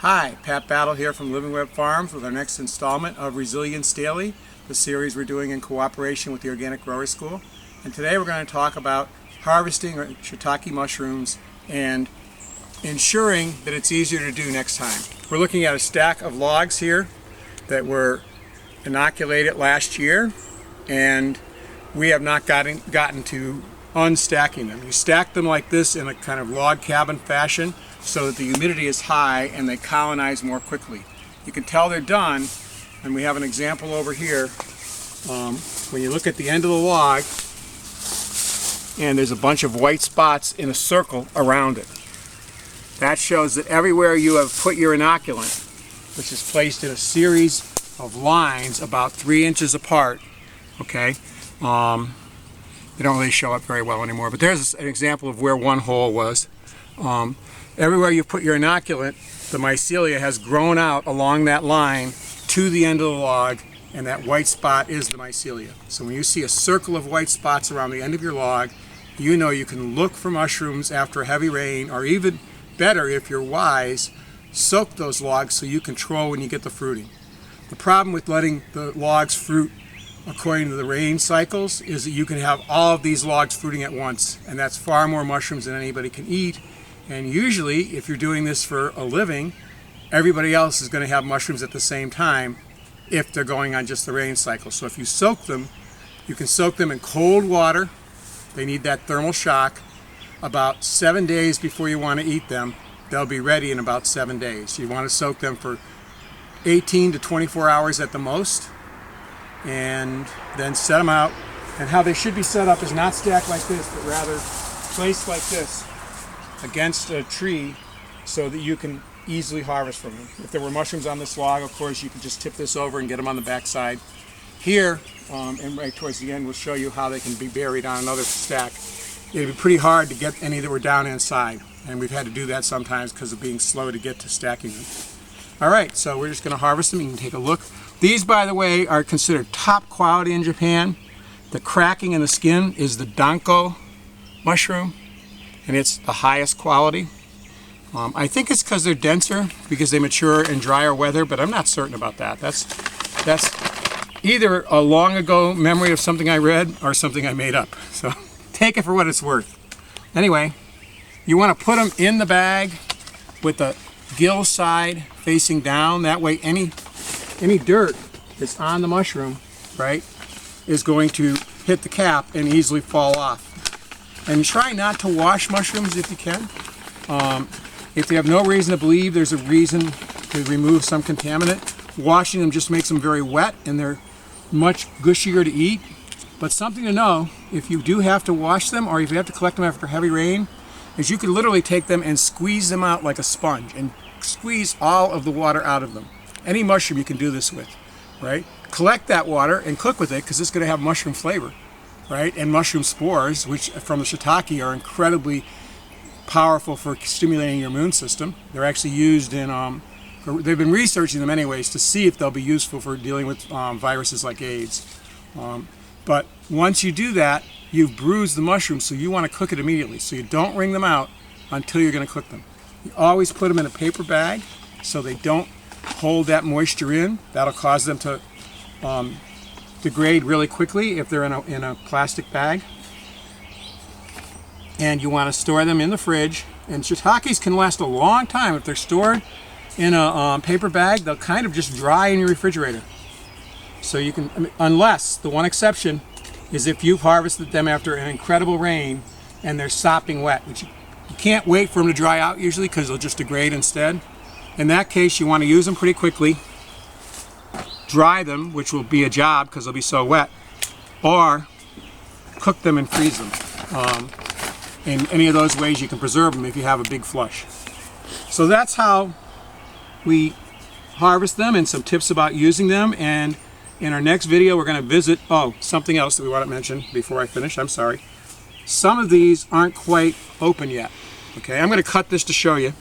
Hi, Pat Battle here from Living Web Farms with our next installment of Resilience Daily, the series we're doing in cooperation with the Organic Grower School. And today we're going to talk about harvesting shiitake mushrooms and ensuring that it's easier to do next time. We're looking at a stack of logs here that were inoculated last year, and we have not gotten to unstacking them. You stack them like this in a kind of log cabin fashion so that the humidity is high and they colonize more quickly. You can tell they're done, and we have an example over here. When you look at the end of the log, and there's a bunch of white spots in a circle around it. That shows that everywhere you have put your inoculant, which is placed in a series of lines about 3 inches apart, okay? They don't really show up very well anymore, but there's an example of where one hole was. Everywhere you put your inoculant, the mycelia has grown out along that line to the end of the log, and that white spot is the mycelia. So when you see a circle of white spots around the end of your log, you know you can look for mushrooms after a heavy rain, or even better, if you're wise, soak those logs so you control when you get the fruiting. The problem with letting the logs fruit according to the rain cycles is that you can have all of these logs fruiting at once, and that's far more mushrooms than anybody can eat. And usually, if you're doing this for a living, everybody else is going to have mushrooms at the same time if they're going on just the rain cycle. So if you soak them, you can soak them in cold water. They need that thermal shock. About 7 days before you want to eat them, they'll be ready in about 7 days. You want to soak them for 18 to 24 hours at the most, and then set them out. And how they should be set up is not stacked like this, but rather placed like this against a tree so that you can easily harvest from them. If there were mushrooms on this log, of course, you could just tip this over and get them on the back side. Here, and right towards the end, we'll show you how they can be buried on another stack. It'd be pretty hard to get any that were down inside, and we've had to do that sometimes because of being slow to get to stacking them. All right, so we're just going to harvest them. You can take a look. These, by the way, are considered top quality in Japan. The cracking in the skin is the danko mushroom, and it's the highest quality. I think it's because they're denser, because they mature in drier weather, but I'm not certain about that. That's either a long ago memory of something I read or something I made up. So take it for what it's worth. Anyway, you want to put them in the bag with the gill side facing down. That way any dirt that's on the mushroom, right, is going to hit the cap and easily fall off. And try not to wash mushrooms if you can. If you have no reason to believe there's a reason to remove some contaminant, washing them just makes them very wet and they're much gushier to eat. But something to know, if you do have to wash them or if you have to collect them after heavy rain, is you could literally take them and squeeze them out like a sponge and squeeze all of the water out of them. Any mushroom you can do this with, right? Collect that water and cook with it because it's going to have mushroom flavor, right? And mushroom spores, which from the shiitake are incredibly powerful for stimulating your immune system. They're actually used in, they've been researching them anyways to see if they'll be useful for dealing with viruses like AIDS. But once you do that, you've bruised the mushroom, so you want to cook it immediately. So you don't wring them out until you're going to cook them. You always put them in a paper bag so they don't hold that moisture in. That'll cause them to degrade really quickly if they're in a plastic bag. And you want to store them in the fridge. And shiitakes can last a long time. If they're stored in a paper bag, they'll kind of just dry in your refrigerator. So you can, unless, the one exception is if you've harvested them after an incredible rain and they're sopping wet, which you can't wait for them to dry out usually because they'll just degrade instead. In that case, you want to use them pretty quickly, dry them, which will be a job because they'll be so wet, or cook them and freeze them. In any of those ways you can preserve them if you have a big flush. So that's how we harvest them and some tips about using them. And in our next video we're going to visit, something else that we want to mention before I finish, I'm sorry. Some of these aren't quite open yet. Okay, I'm going to cut this to show you.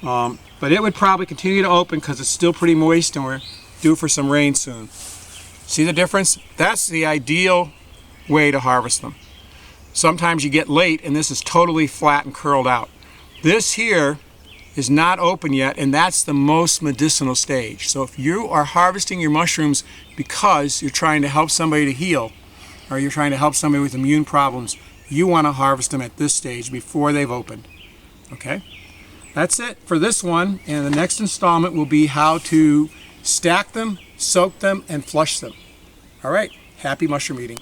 But it would probably continue to open because it's still pretty moist and we're due for some rain soon. See the difference? That's the ideal way to harvest them. Sometimes you get late and this is totally flat and curled out. This here is not open yet, and that's the most medicinal stage. So if you are harvesting your mushrooms because you're trying to help somebody to heal, or you're trying to help somebody with immune problems, you want to harvest them at this stage before they've opened. Okay? That's it for this one, and the next installment will be how to stack them, soak them, and flush them. All right, happy mushroom eating.